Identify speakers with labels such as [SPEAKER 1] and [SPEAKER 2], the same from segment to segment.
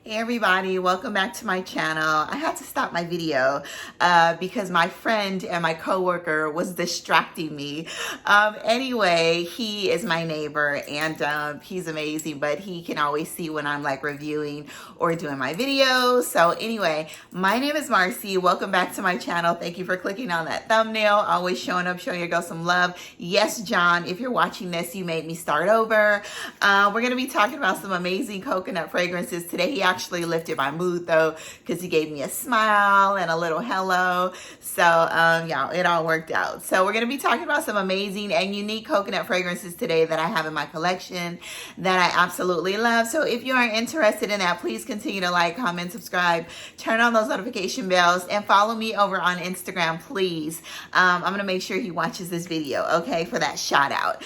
[SPEAKER 1] Hey everybody, welcome back to my channel. I had to stop my video because my friend and my coworker was distracting me. Anyway, he is my neighbor and he's amazing, but he can always see when I'm like reviewing or doing my videos. So anyway, my name is Marcy. Welcome back to my channel. Thank you for clicking on that thumbnail. Always showing up, showing your girl some love. Yes, John, if you're watching this, you made me start over. We're going to be talking about some amazing coconut fragrances today. He actually lifted my mood though, because he gave me a smile and a little hello. So yeah, it all worked out. So we're going to be talking about some amazing and unique coconut fragrances today that I have in my collection that I absolutely love. So if you are interested in that, please continue to like, comment, subscribe, turn on those notification bells, and follow me over on Instagram, please. I'm going to make sure he watches this video, okay, for that shout out.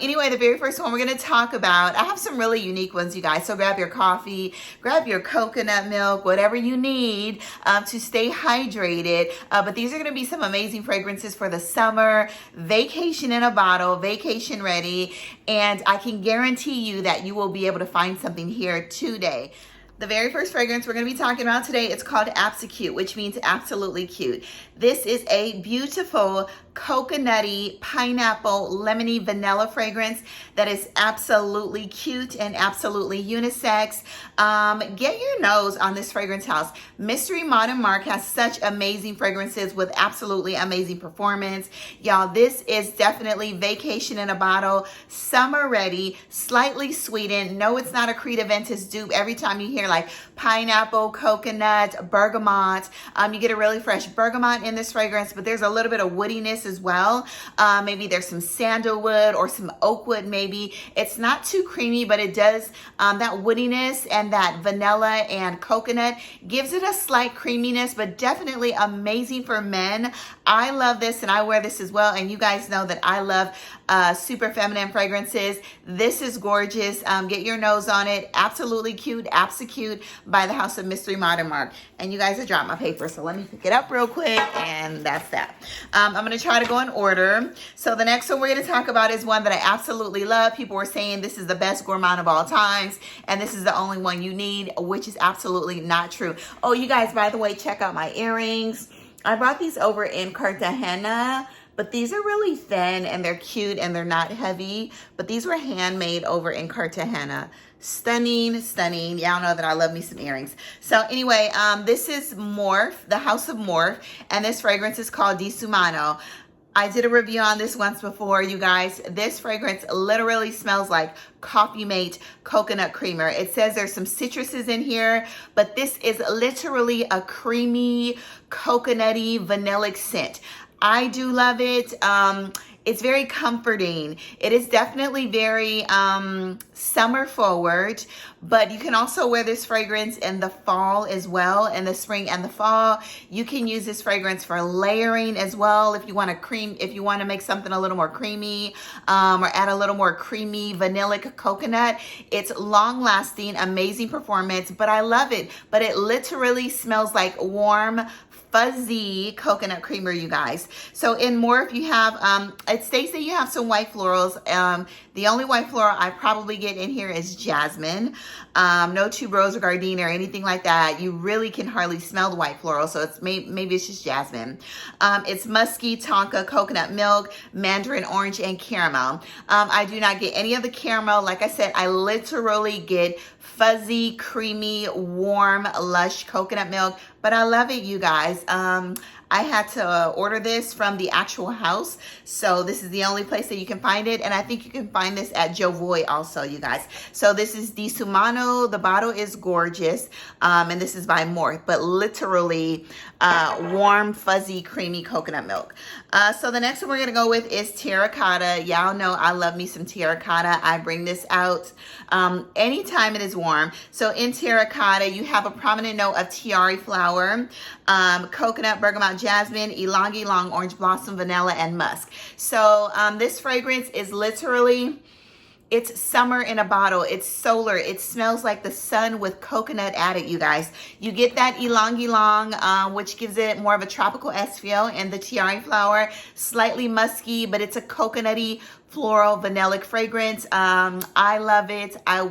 [SPEAKER 1] Anyway, the very first one we're going to talk about, I have some really unique ones, you guys. So grab your coffee, grab your coconut milk, whatever you need to stay hydrated. But these are going to be some amazing fragrances for the summer, vacation in a bottle, vacation ready. And I can guarantee you that you will be able to find something here today. The very first fragrance we're going to be talking about today, it's called ABSOCUTE, which means absolutely cute. This is a beautiful coconutty, pineapple, lemony, vanilla fragrance that is absolutely cute and absolutely unisex. Get your nose on this fragrance house. Mystery Modern Mark has such amazing fragrances with absolutely amazing performance. Y'all, this is definitely vacation in a bottle, summer ready, slightly sweetened. No, it's not a Creed Aventus dupe. Every time you hear like pineapple, coconut, bergamot, you get a really fresh bergamot in this fragrance, but there's a little bit of woodiness as well. Maybe there's some sandalwood or some oak wood maybe. It's not too creamy, but it does, that woodiness and that vanilla and coconut gives it a slight creaminess, but definitely amazing for men. I love this and I wear this as well, and you guys know that I love super feminine fragrances. This is gorgeous. Get your nose on it. Absolutely cute. ABSOCUTE by the House of Mystery Modern Mark. And you guys, I dropped my paper, so let me pick it up real quick, and that's that. I'm going to try to go in order. So the next one we're going to talk about is one that I absolutely love. People were saying this is the best gourmand of all times, and this is the only one you need, which is absolutely not true. Oh, you guys, by the way, check out my earrings. I brought these over in Cartagena, but these are really thin and they're cute and they're not heavy, but these were handmade over in Cartagena. Stunning, stunning. Y'all know that I love me some earrings. So anyway, this is Morph, the House of Morph, and this fragrance is called DISUMANO. I did a review on this once before, you guys. This fragrance literally smells like Coffee Mate coconut creamer. It says there's some citruses in here, but this is literally a creamy, coconutty, vanillic scent. I do love it. It's very comforting. It is definitely very summer forward, but you can also wear this fragrance in the fall as well, in the spring and the fall. You can use this fragrance for layering as well if you want to make something a little more creamy or add a little more creamy vanillic coconut. It's long lasting, amazing performance, but I love it. But it literally smells like warm, fuzzy coconut creamer, you guys. So in Morph, you have, it states that you have some white florals. The only white floral I probably get in here is jasmine. No tuberose or gardenia or anything like that. You really can hardly smell the white floral, so it's maybe it's just jasmine. It's musky, tonka, coconut milk, mandarin orange, and caramel. I do not get any of the caramel. Like I said, I literally get fuzzy, creamy, warm, lush coconut milk, but I love it, you guys. I had to order this from the actual house, so this is the only place that you can find it, and I think you can find this at Jovoy also, you guys. So this is DISUMANO. The bottle is gorgeous, and this is by Morph, but literally warm, fuzzy, creamy coconut milk. So the next one we're gonna go with is Terracotta. Y'all know I love me some Terracotta. I bring this out anytime it is warm. So in Terracotta, you have a prominent note of tiare flower, coconut, bergamot, jasmine, ylang ylang, orange blossom, vanilla, and musk. So this fragrance is literally, it's summer in a bottle. It's solar. It smells like the sun with coconut added, you guys. You get that ylang ylang, which gives it more of a tropical feel, and the tiare flower, slightly musky, but it's a coconutty, floral vanillic fragrance. I love it. I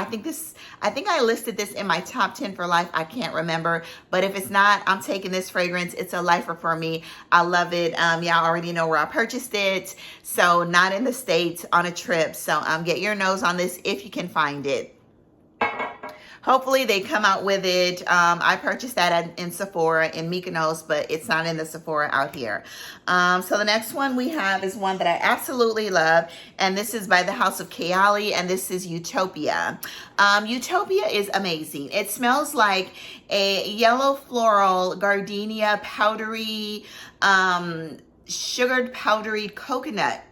[SPEAKER 1] think I listed this in my top 10 for life. I can't remember, but if it's not, I'm taking this fragrance. It's a lifer for me. I love it. Y'all already know where I purchased it. So not in the States, on a trip. So get your nose on this if you can find it. Hopefully they come out with it. I purchased that in Sephora in Mykonos, but it's not in the Sephora out here. So the next one we have is one that I absolutely love, and this is by the House of KAYALI, and this is Utopia. Utopia is amazing. It smells like a yellow floral gardenia powdery, sugared powdery coconut.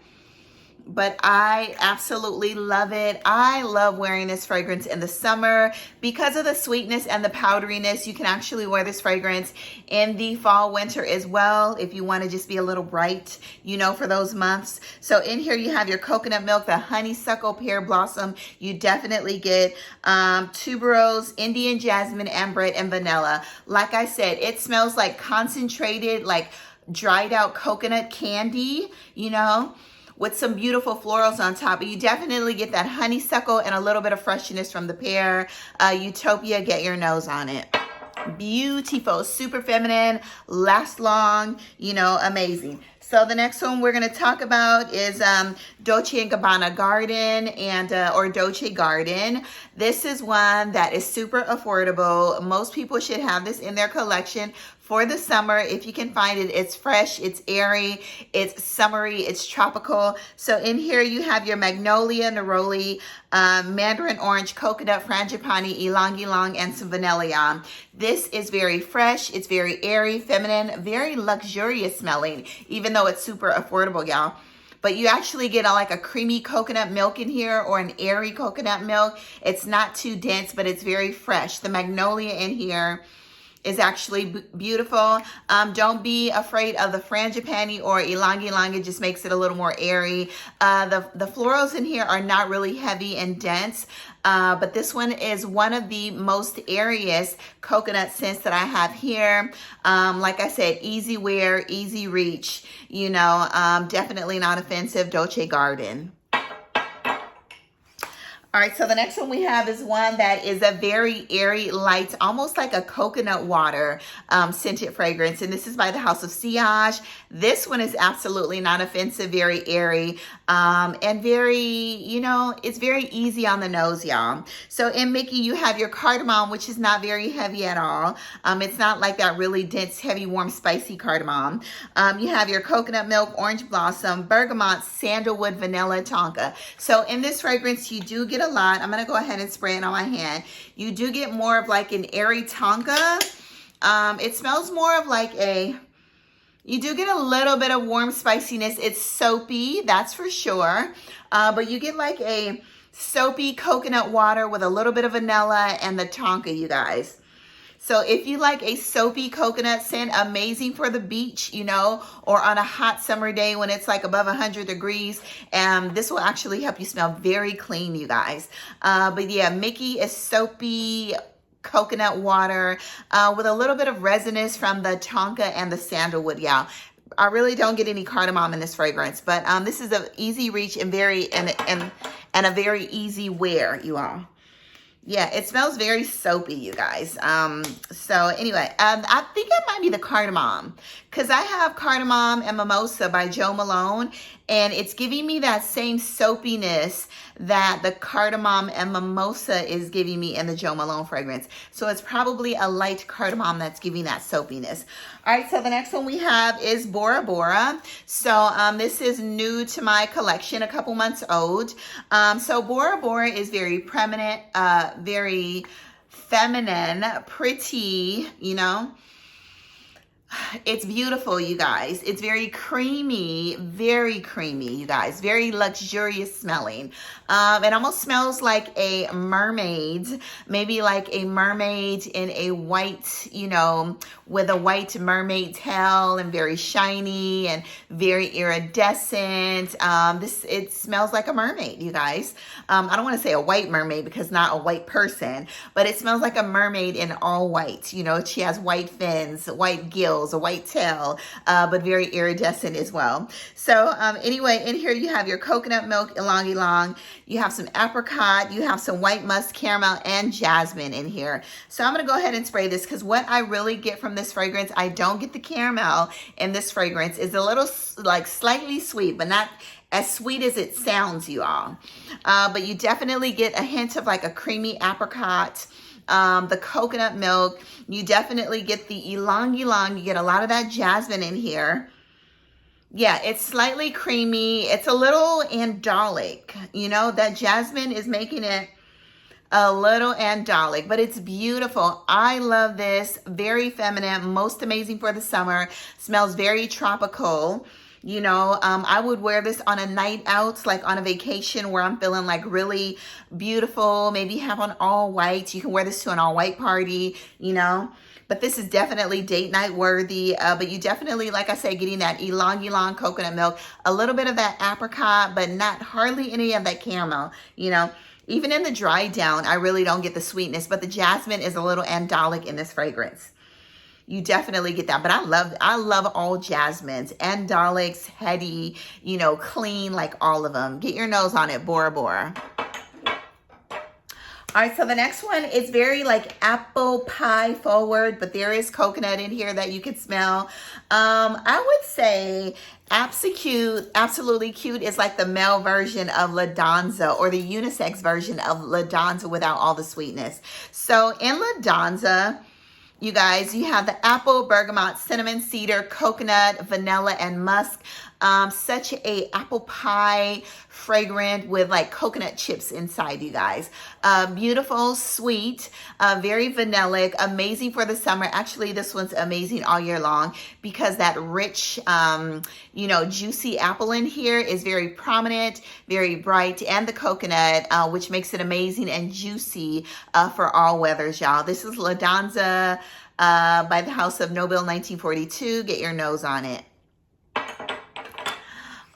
[SPEAKER 1] But I absolutely love it. I love wearing this fragrance in the summer because of the sweetness and the powderiness. You can actually wear this fragrance in the fall, winter as well if you want to just be a little bright, you know, for those months. So in here you have your coconut milk, the honeysuckle, pear blossom. You definitely get tuberose, Indian jasmine, amber, and vanilla. Like I said, it smells like concentrated, like dried out coconut candy, you know, with some beautiful florals on top. But you definitely get that honeysuckle and a little bit of freshness from the pear. Utopia, get your nose on it. Beautiful, super feminine, lasts long, you know, amazing. So the next one we're going to talk about is Dolce & Gabbana Garden or Dolce Garden. This is one that is super affordable. Most people should have this in their collection for the summer if you can find it. It's fresh, it's airy, it's summery, it's tropical. So in here you have your magnolia, neroli, mandarin orange, coconut, frangipani, ylang ylang, and some vanilla. This is very fresh, it's very airy, feminine, very luxurious smelling, even though it's super affordable, y'all. But you actually get like a creamy coconut milk in here, or an airy coconut milk. It's not too dense, but it's very fresh. The magnolia in here is actually beautiful. Don't be afraid of the frangipani or ylang ylang. It just makes it a little more airy. The florals in here are not really heavy and dense, but this one is one of the most airiest coconut scents that I have here. Like I said, easy wear, easy reach, you know, definitely not offensive. Dolce Garden. All right, so the next one we have is one that is a very airy, light, almost like a coconut water scented fragrance. And this is by the House of SILLAGE. This one is absolutely not offensive, very airy, and very, you know, it's very easy on the nose, y'all. So in Mickey, you have your cardamom, which is not very heavy at all. It's not like that really dense, heavy, warm, spicy cardamom. You have your coconut milk, orange blossom, bergamot, sandalwood, vanilla, tonka. So in this fragrance, you do get a lot. I'm going to go ahead and spray it on my hand. You do get more of like an airy tonka. It smells more of like you do get a little bit of warm spiciness. It's soapy, that's for sure. But you get like a soapy coconut water with a little bit of vanilla and the tonka, you guys. So if you like a soapy coconut scent, amazing for the beach, you know, or on a hot summer day when it's like above 100 degrees. This will actually help you smell very clean, you guys. But yeah, Mickey is soapy coconut water with a little bit of resinous from the tonka and the sandalwood, y'all. I really don't get any cardamom in this fragrance, but this is an easy reach and a very easy wear, you all. Yeah, it smells very soapy, you guys. So anyway, I think it might be the cardamom, because I have Cardamom and Mimosa by Jo Malone, and it's giving me that same soapiness that the Cardamom and Mimosa is giving me in the Jo Malone fragrance. So it's probably a light cardamom that's giving that soapiness. All right, so the next one we have is Bora Bora. So this is new to my collection, a couple months old. So Bora Bora is very prominent, very feminine, pretty, you know. It's beautiful, you guys. It's very creamy, you guys. Very luxurious smelling. It almost smells like a mermaid, maybe like a mermaid in a white, you know, with a white mermaid tail, and very shiny and very iridescent. It smells like a mermaid, you guys. I don't want to say a white mermaid because not a white person, but it smells like a mermaid in all white. You know, she has white fins, white gills, tails, a white tail, but very iridescent as well. So anyway, in here you have your coconut milk, ylang ylang. You have some apricot, you have some white musk, caramel, and jasmine in here. So I'm gonna go ahead and spray this because what I really get from this fragrance, I don't get the caramel in this fragrance. Is a little like slightly sweet, but not as sweet as it sounds, you all. But you definitely get a hint of like a creamy apricot, the coconut milk. You definitely get the ylang ylang. You get a lot of that jasmine in here. Yeah, it's slightly creamy. It's a little andalic. You know, that jasmine is making it a little andalic, but it's beautiful. I love this. Very feminine, most amazing for the summer. Smells very tropical. You know, I would wear this on a night out, like on a vacation where I'm feeling like really beautiful. Maybe have on all white. You can wear this to an all white party, you know. But this is definitely date night worthy. But you definitely, like I said, getting that ylang ylang coconut milk, a little bit of that apricot, but not hardly any of that caramel, you know. Even in the dry down, I really don't get the sweetness, but the jasmine is a little andalic in this fragrance. You definitely get that. But I love all jasmines, andalics, heady, you know, clean, like all of them. Get your nose on it, Bora Bora. All right, so the next one is very like apple pie forward, but there is coconut in here that you can smell. I would say ABSOCUTE, Absolutely Cute, is like the male version of La DANZA, or the unisex version of La DANZA without all the sweetness. So in La DANZA, you guys, you have the apple, bergamot, cinnamon, cedar, coconut, vanilla, and musk. Such a apple pie fragrant with like coconut chips inside, you guys. Beautiful, sweet, very vanillic, amazing for the summer. Actually, this one's amazing all year long because that rich, you know, juicy apple in here is very prominent, very bright, and the coconut, which makes it amazing and juicy for all weathers, y'all. This is La DANZA by the House of Nobel 1942. Get your nose on it.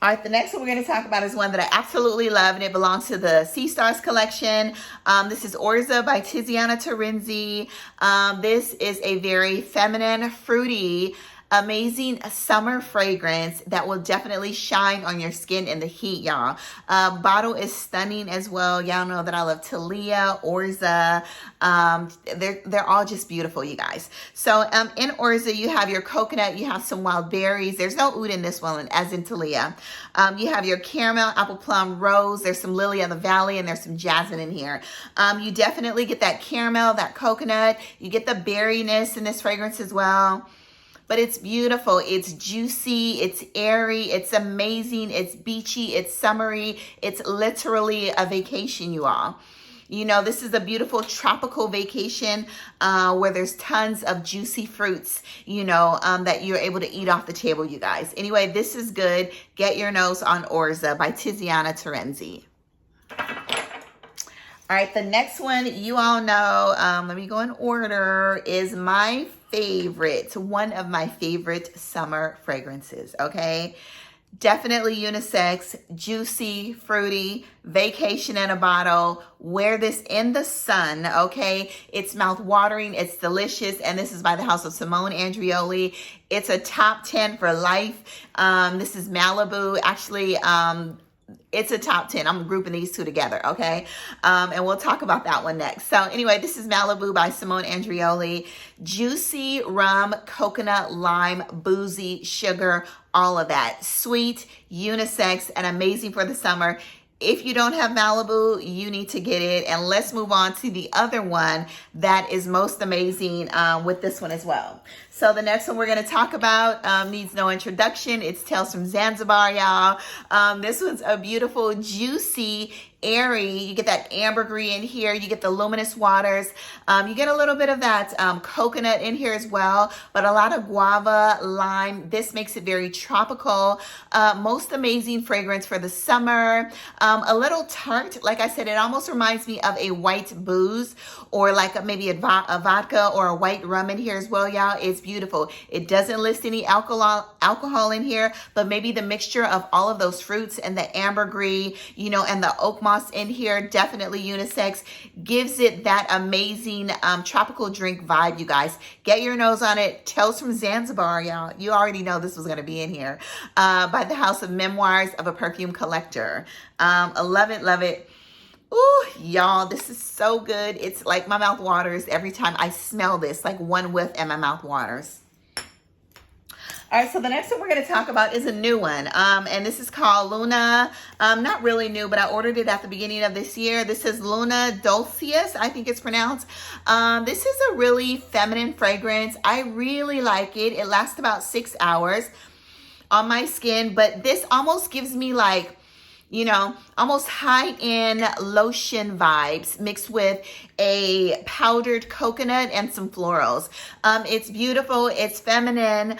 [SPEAKER 1] All right, the next one we're going to talk about is one that I absolutely love, and it belongs to the Sea Stars collection. This is Orza by TIZIANA Terenzzi. This is a very feminine, fruity, amazing summer fragrance that will definitely shine on your skin in the heat, y'all. Bottle is stunning as well. Y'all know that I love Talia, Orza. They're all just beautiful, you guys. So in Orza, you have your coconut, you have some wild berries. There's no oud in this one, as in Talia. You have your caramel, apple plum, rose. There's some lily of the valley, and there's some jasmine in here. You definitely get that caramel, that coconut. You get the berryness in this fragrance as well. But it's beautiful, it's juicy, it's airy, it's amazing, it's beachy, it's summery, it's literally a vacation, you all. You know, this is a beautiful tropical vacation where there's tons of juicy fruits, you know, that you're able to eat off the table, you guys. Anyway, this is good. Get your nose on Orza by TIZIANA Terenzzi. All right, the next one, you all know, let me go in order, is my favorite, one of my favorite summer fragrances, okay? Definitely unisex, juicy, fruity, vacation in a bottle. Wear this in the sun, okay? It's mouth-watering, it's delicious, and this is by the House of Simone Andreoli. It's a top 10 for life. This is Malibu. Actually, it's a top 10. I'm grouping these two together, okay? And we'll talk about that one next. So anyway, this is Malibu by Simone Andreoli. Juicy rum, coconut, lime, boozy, sugar, all of that. Sweet, unisex, and amazing for the summer. If you don't have Malibu, you need to get it. And let's move on to the other one that is most amazing with this one as well. So the next one we're going to talk about needs no introduction. It's Tales from Zanzibar, y'all. This one's a beautiful, juicy, airy. You get that ambergris in here. You get the luminous waters. You get a little bit of that coconut in here as well, but a lot of guava, lime. This makes it very tropical. Most amazing fragrance for the summer. A little tart. Like I said, it almost reminds me of a white booze, or like maybe a vodka or a white rum in here as well, y'all. It's beautiful. It doesn't list any alcohol in here, but maybe the mixture of all of those fruits and the ambergris, you know, and the oak moss in here, definitely unisex. Gives it that amazing tropical drink vibe, you guys. Get your nose on it. Tales from Zanzibar, y'all. You already know this was going to be in here. By the House of Memoirs of a Perfume Collector. I love it, love it. Ooh, y'all, this is so good. It's like my mouth waters every time I smell this, like one whiff and my mouth waters. All right, so the next one we're going to talk about is a new one, and this is called Luna. Not really new, but I ordered it at the beginning of this year. This is Luna Dolcius, I think it's pronounced. This is a really feminine fragrance. I really like it. It lasts about 6 hours on my skin, but this almost gives me like, you know, almost high-end lotion vibes mixed with a powdered coconut and some florals. It's beautiful. It's feminine.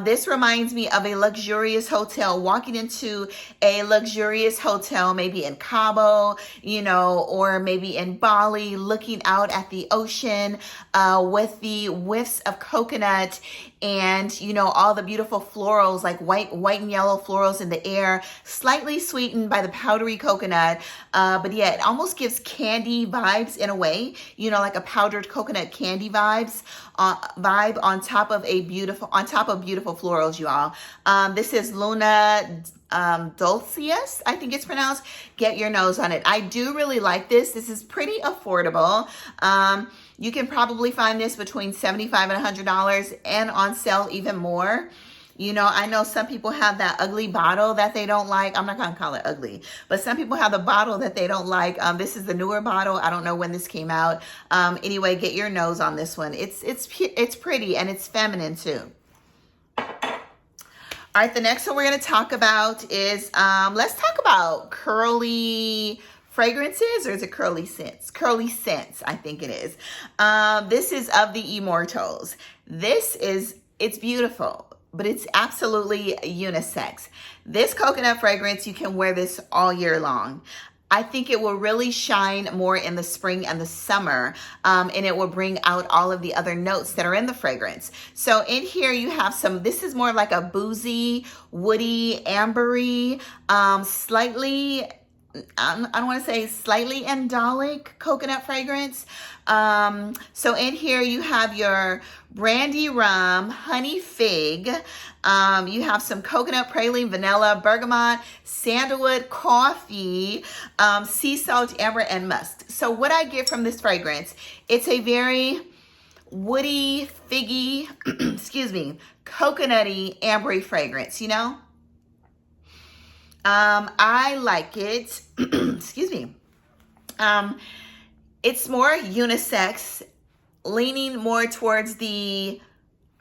[SPEAKER 1] This reminds me of a luxurious hotel, walking into a luxurious hotel, maybe in Cabo, you know, or maybe in Bali, looking out at the ocean with the whiffs of coconut and, you know, all the beautiful florals, like white and yellow florals in the air, slightly sweetened by the powdery coconut. But yeah, it almost gives candy vibes in a way, you know, like a powdered coconut candy vibe on top of beautiful florals, you all. This is Luna Dolcius, I think it's pronounced. Get your nose on it. I do really like this. This is pretty affordable. You can probably find this between $75 and $100 and on sale even more. You know, I know some people have that ugly bottle that they don't like. I'm not going to call it ugly, but some people have the bottle that they don't like. This is the newer bottle. I don't know when this came out. Anyway, get your nose on this one. It's pretty and it's feminine too. All right, the next one we're going to talk about is, let's talk about curly fragrances, or is it curly scents? Curly scents, I think it is. This is of the Immortals. It's beautiful, but it's absolutely unisex. This coconut fragrance, you can wear this all year long. I think it will really shine more in the spring and the summer, and it will bring out all of the other notes that are in the fragrance. So in here you have this is more like a boozy, woody, ambery, slightly, I don't want to say slightly andalic coconut fragrance. So in here you have your brandy rum, honey fig. You have some coconut, praline, vanilla, bergamot, sandalwood, coffee, sea salt, amber, and musk. So what I get from this fragrance, it's a very woody, figgy, excuse me, coconutty, ambery fragrance, you know? I like it. Excuse me. It's more unisex, leaning more towards the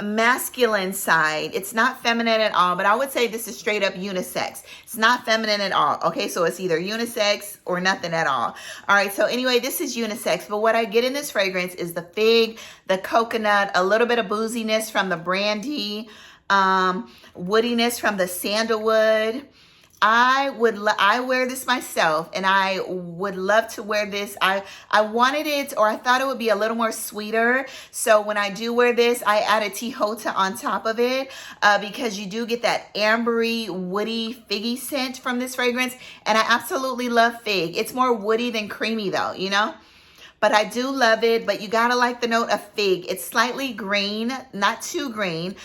[SPEAKER 1] masculine side. It's not feminine at all, but I would say this is straight up unisex. It's not feminine at all. Okay, so it's either unisex or nothing at all. All right, so anyway, this is unisex, but what I get in this fragrance is the fig, the coconut, a little bit of booziness from the brandy, woodiness from the sandalwood. I wear this myself, and I would love to wear this. I wanted it, or I thought it would be a little more sweeter. So when I do wear this, I add a Tejota on top of it, because you do get that ambery, woody, figgy scent from this fragrance. And I absolutely love fig. It's more woody than creamy though, you know? But I do love it, but you gotta like the note of fig. It's slightly green, not too green,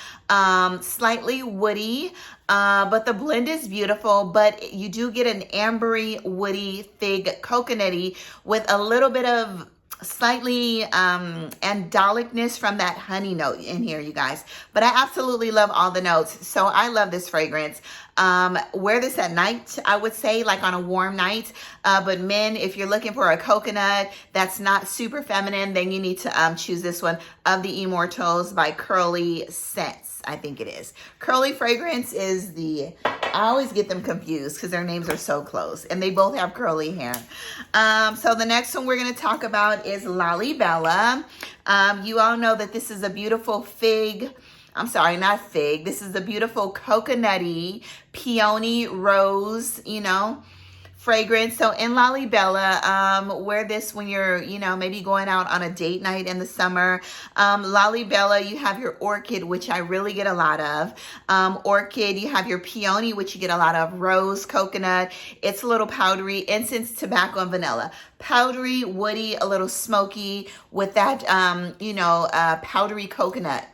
[SPEAKER 1] slightly woody, but the blend is beautiful, but you do get an ambery, woody, fig, coconutty with a little bit of slightly andalicness from that honey note in here, you guys. But I absolutely love all the notes, so I love this fragrance. Wear this at night, I would say, like on a warm night. But men, if you're looking for a coconut that's not super feminine, then you need to choose this one, of the Immortals by Curly Scents, I think it is. Curly Fragrance is I always get them confused because their names are so close, and they both have curly hair. So the next one we're going to talk about is Lolli Bella. You all know that this is a beautiful fig. I'm sorry, not fig. This is the beautiful coconutty, peony rose, you know, fragrance. So in Lolli Bella, wear this when you're, you know, maybe going out on a date night in the summer. Lolli Bella, you have your orchid, which I really get a lot of. Orchid, you have your peony, which you get a lot of. Rose, coconut. It's a little powdery. Incense, tobacco, and vanilla. Powdery, woody, a little smoky with that, powdery coconut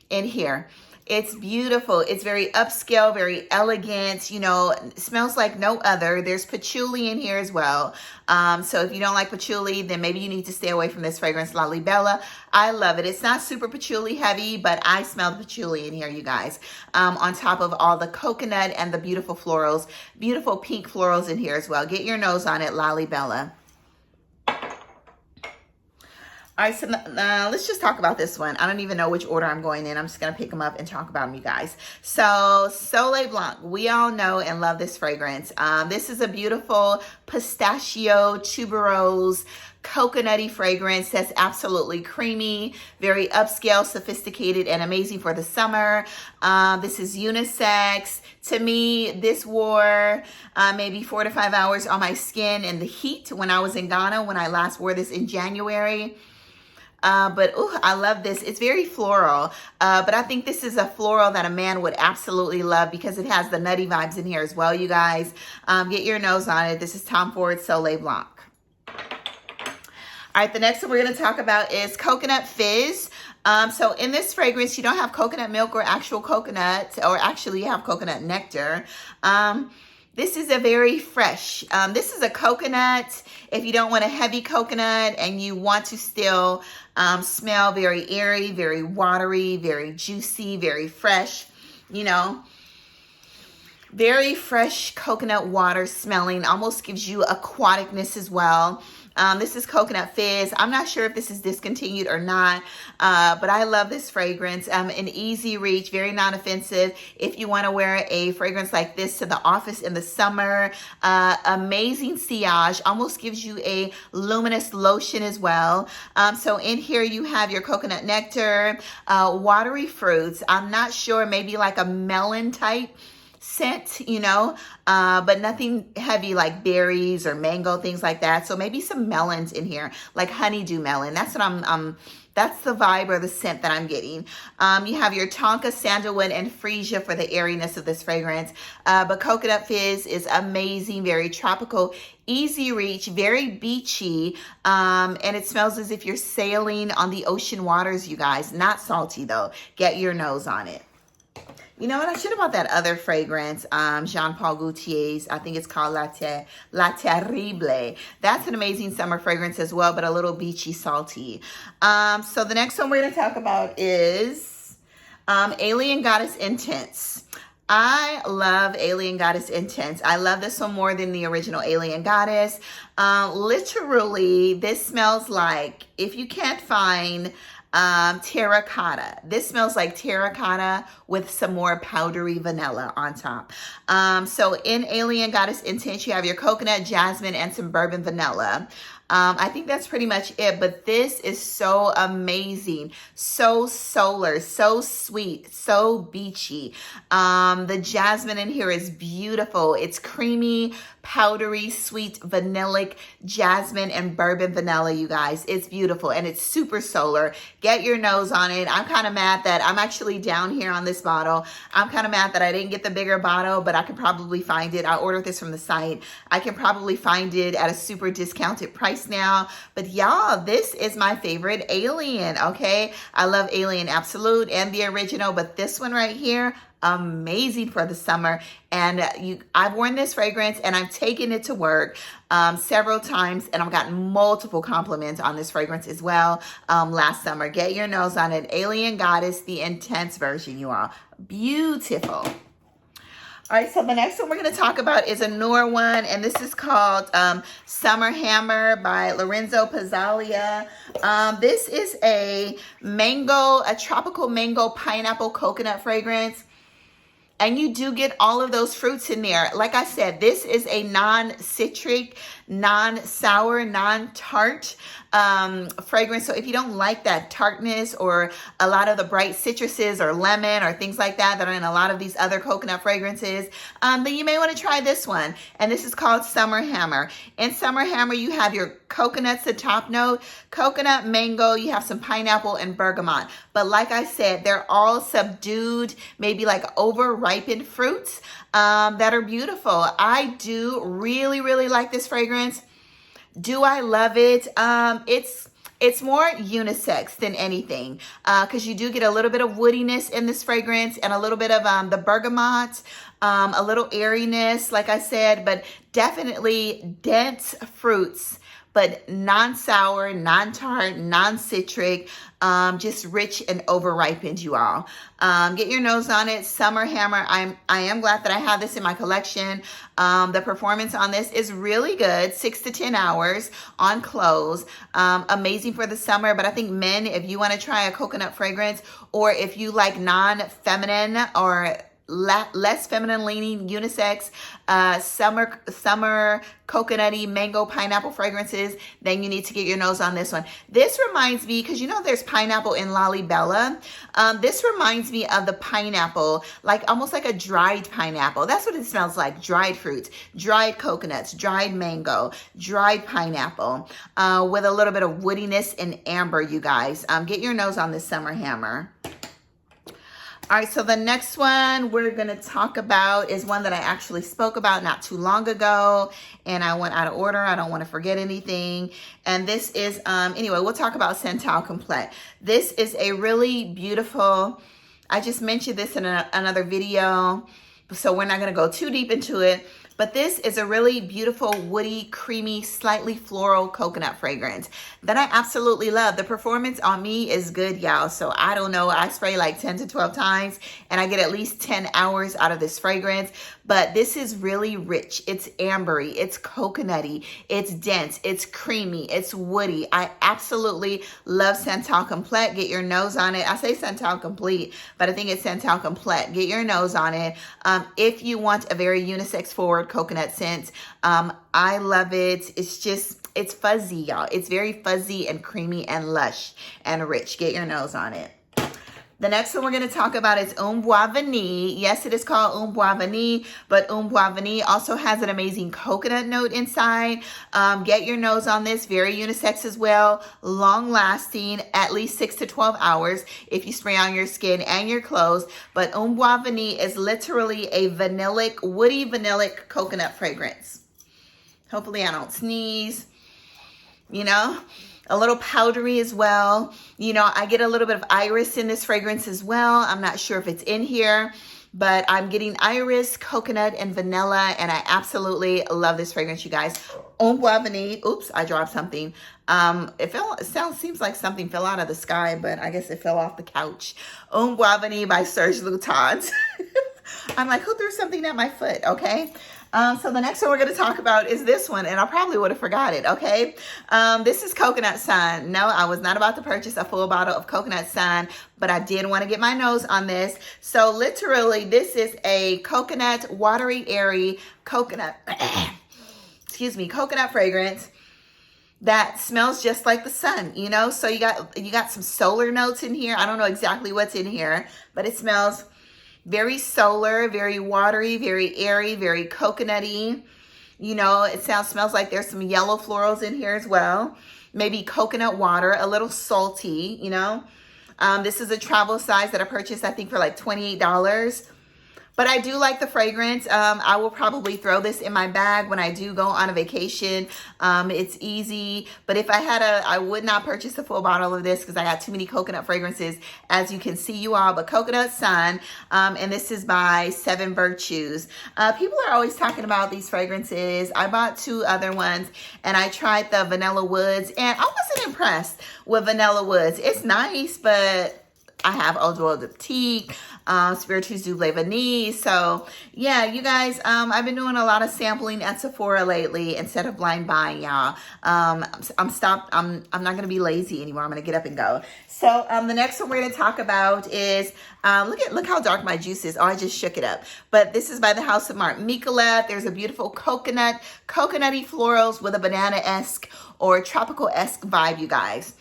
[SPEAKER 1] in here. It's beautiful. It's very upscale, very elegant, you know, smells like no other. There's patchouli in here as well. So if you don't like patchouli, then maybe you need to stay away from this fragrance, Lolli Bella. I love it. It's not super patchouli heavy, but I smell the patchouli in here, you guys. On top of all the coconut and the beautiful florals, beautiful pink florals in here as well. Get your nose on it, Lolli Bella. All right, so let's just talk about this one. I don't even know which order I'm going in. I'm just going to pick them up and talk about them, you guys. So, Soleil Blanc. We all know and love this fragrance. This is a beautiful pistachio, tuberose, coconutty fragrance that's absolutely creamy, very upscale, sophisticated, and amazing for the summer. This is unisex. To me, this wore maybe 4 to 5 hours on my skin in the heat when I was in Ghana, when I last wore this in January. But I love this. It's very floral, but I think this is a floral that a man would absolutely love because it has the nutty vibes in here as well, you guys. Get your nose on it. This is Tom Ford Soleil Blanc. All right, the next one we're going to talk about is Coconut Fizz. So in this fragrance, you don't have coconut milk or actual coconut, or actually you have coconut nectar. This is a very fresh, this is a coconut. If you don't want a heavy coconut and you want to still smell very airy, very watery, very juicy, very fresh, you know, very fresh coconut water smelling, almost gives you aquaticness as well. This is Coconut Fizz. I'm not sure if this is discontinued or not, but I love this fragrance. An easy reach, very non-offensive. If you want to wear a fragrance like this to the office in the summer, amazing sillage, almost gives you a luminous lotion as well. So in here you have your coconut nectar, watery fruits. I'm not sure, maybe like a melon type scent, you know, but nothing heavy like berries or mango, things like that. So maybe some melons in here, like honeydew melon. That's what that's the vibe or the scent that I'm getting. You have your tonka, sandalwood, and freesia for the airiness of this fragrance. But Coconut Fizz is amazing, very tropical, easy reach, very beachy, and it smells as if you're sailing on the ocean waters, you guys. Not salty though. Get your nose on it. You know what? I should have bought that other fragrance, Jean Paul Gaultier's. I think it's called La Terrible. That's an amazing summer fragrance as well, but a little beachy, salty. So the next one we're going to talk about is Alien Goddess Intense. I love Alien Goddess Intense. I love this one more than the original Alien Goddess. Literally, this smells like, if you can't find terracotta. This smells like terracotta with some more powdery vanilla on top. So in Alien Goddess Intense, you have your coconut, jasmine, and some bourbon vanilla. I think that's pretty much it, but this is so amazing, so solar, so sweet, so beachy. The jasmine in here is beautiful. It's creamy, powdery, sweet, vanillic jasmine and bourbon vanilla, you guys. It's beautiful, and it's super solar. Get your nose on it. I'm kind of mad that I'm actually down here on this bottle. I'm kind of mad that I didn't get the bigger bottle, but I could probably find it. I ordered this from the site. I can probably find it at a super discounted price now. But y'all, this is my favorite Alien, okay? I love Alien Absolute and the original, but this one right here, amazing for the summer. And I've worn this fragrance and I've taken it to work several times, and I've gotten multiple compliments on this fragrance as well last summer. Get your nose on it. Alien Goddess, the intense version, you all. Beautiful. All right, so the next one we're going to talk about is a newer one, and this is called Summer Hammer by Lorenzo Pazzaglia. This is a tropical mango pineapple coconut fragrance. And you do get all of those fruits in there. Like I said, this is a non-citric, non-sour, non-tart fragrance. So if you don't like that tartness or a lot of the bright citruses or lemon or things like that are in a lot of these other coconut fragrances, then you may want to try this one. And this is called Summer Hammer. In Summer Hammer, you have your coconuts, the top note, coconut, mango, you have some pineapple and bergamot. But like I said, they're all subdued, maybe like over ripened fruits that are beautiful. I do really, really like this fragrance. Do I love it? It's more unisex than anything because you do get a little bit of woodiness in this fragrance and a little bit of the bergamot, a little airiness, like I said, but definitely dense fruits, but non-sour, non-tart, non-citric, just rich and over-ripened, you all. Get your nose on it. Summer Hammer. I am glad that I have this in my collection. The performance on this is really good. 6 to 10 hours on clothes. Amazing for the summer. But I think men, if you want to try a coconut fragrance, or if you like non-feminine or less feminine leaning unisex summer coconutty mango pineapple fragrances, then you need to get your nose on this one. This reminds me, because you know there's pineapple in Lolli Bella. This reminds me of the pineapple, like almost like a dried pineapple. That's what it smells like. Dried fruits, dried coconuts, dried mango, dried pineapple, with a little bit of woodiness and amber, you guys. Get your nose on this Summer Hammer. All right, so the next one we're going to talk about is one that I actually spoke about not too long ago, and I went out of order. I don't want to forget anything. And this is, anyway, we'll talk about Santana Complete. This is a really beautiful, I just mentioned this in another video, so we're not going to go too deep into it. But this is a really beautiful, woody, creamy, slightly floral coconut fragrance that I absolutely love. The performance on me is good, y'all. So I don't know. I spray like 10 to 12 times and I get at least 10 hours out of this fragrance. But this is really rich. It's ambery. It's coconutty. It's dense. It's creamy. It's woody. I absolutely love Santana Complete. Get your nose on it. I say Santana Complete, but I think it's Santana Complete. Get your nose on it. If you want a very unisex forward coconut scent, I love it. It's fuzzy, y'all. It's very fuzzy and creamy and lush and rich. Get your nose on it. The next one we're going to talk about is Un Bois Vanille. Yes, it is called Un Bois Vanille, but Un Bois Vanille also has an amazing coconut note inside. Get your nose on this. Very unisex as well. Long lasting, at least 6 to 12 hours if you spray on your skin and your clothes. But Un Bois Vanille is literally a vanillic, woody vanillic coconut fragrance. Hopefully I don't sneeze, you know. A little powdery as well. You know, I get a little bit of iris in this fragrance as well. I'm not sure if it's in here, but I'm getting iris, coconut, and vanilla, and I absolutely love this fragrance, you guys. Un Bois Vanille. Oops, I dropped something. Seems like something fell out of the sky, but I guess it fell off the couch. Un Bois Vanille by SERGE LUTENS. I'm like, who threw something at my foot? Okay. So the next one we're going to talk about is this one, and I probably would have forgot it, okay? This is Coconut Sun. No, I was not about to purchase a full bottle of Coconut Sun, but I did want to get my nose on this. So literally, this is a coconut, watery, airy coconut, excuse me, coconut fragrance that smells just like the sun, you know? So you got some solar notes in here. I don't know exactly what's in here, but it smells very solar, very watery, very airy, very coconutty. You know, it smells like there's some yellow florals in here as well. Maybe coconut water, a little salty, you know. This is a travel size that I purchased, I think, for like $28. But I do like the fragrance. I will probably throw this in my bag when I do go on a vacation. It's easy. But if I had I would not purchase a full bottle of this because I got too many coconut fragrances, as you can see, you all. But Coconut Sun, and this is by Seven Virtues. People are always talking about these fragrances. I bought 2 other ones, and I tried the Vanilla Woods, and I wasn't impressed with Vanilla Woods. It's nice, but I have Eau de Boutique, Spiritus du Vanille. So yeah, you guys, I've been doing a lot of sampling at Sephora lately instead of blind buying, y'all. I'm not gonna be lazy anymore. I'm gonna get up and go. So the next one we're gonna talk about is, look how dark my juice is. Oh, I just shook it up. But this is by the House of Marc Nicolet. There's a beautiful coconutty florals with a banana-esque or tropical-esque vibe, you guys.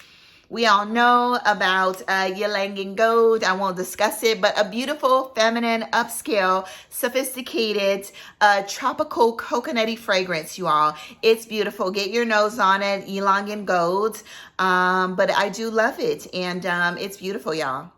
[SPEAKER 1] We all know about Ylang Gold. I won't discuss it, but a beautiful, feminine, upscale, sophisticated, tropical coconutty fragrance, you all. It's beautiful. Get your nose on it, Ylang Gold. But I do love it, and it's beautiful, y'all.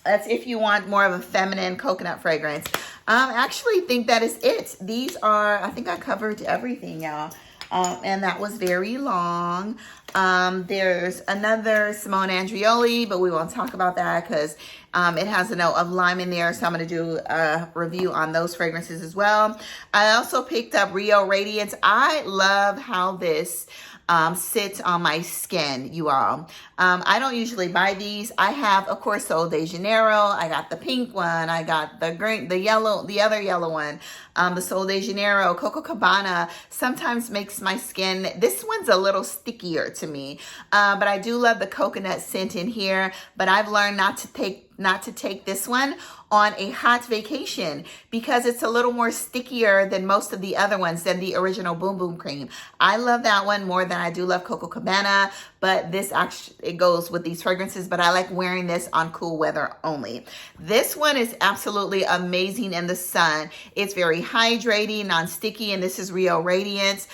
[SPEAKER 1] That's if you want more of a feminine coconut fragrance. I actually think that is it. These are, I think I covered everything, y'all. And that was very long. There's another Simone Andreoli, but we won't talk about that because it has a note of lime in there. So I'm going to do a review on those fragrances as well. I also picked up Rio Radiance. I love how this sits on my skin, you all. I don't usually buy these. I have, of course, Sol de Janeiro. I got the pink one. I got the green, the yellow, the other yellow one. The Sol de Janeiro, Coco Cabana sometimes makes my skin, this one's a little stickier to me. But I do love the coconut scent in here. But I've learned not to take this one on a hot vacation because it's a little more stickier than most of the other ones, than the original Boom Boom Cream. I love that one more than I do love Coco Cabana, but this actually, it goes with these fragrances, but I like wearing this on cool weather only. This one is absolutely amazing in the sun. It's very hydrating, non-sticky, and this is Rio Radiance.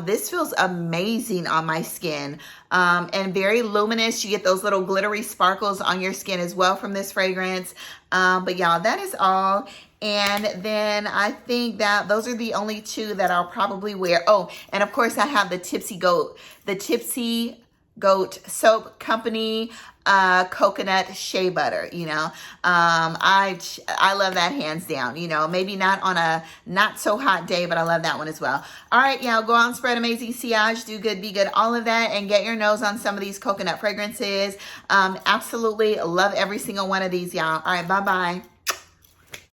[SPEAKER 1] This feels amazing on my skin. And very luminous. You get those little glittery sparkles on your skin as well from this fragrance. But y'all, that is all. And then I think that those are the only two that I'll probably wear. Oh, and of course I have the Tipsy Goat Soap Company coconut shea butter, you know. I love that hands down, you know, maybe not on a not so hot day, but I love that one as well. All right, y'all, go out and spread amazing sillage, do good, be good, all of that, and get your nose on some of these coconut fragrances. Absolutely love every single one of these, y'all. All right, bye-bye.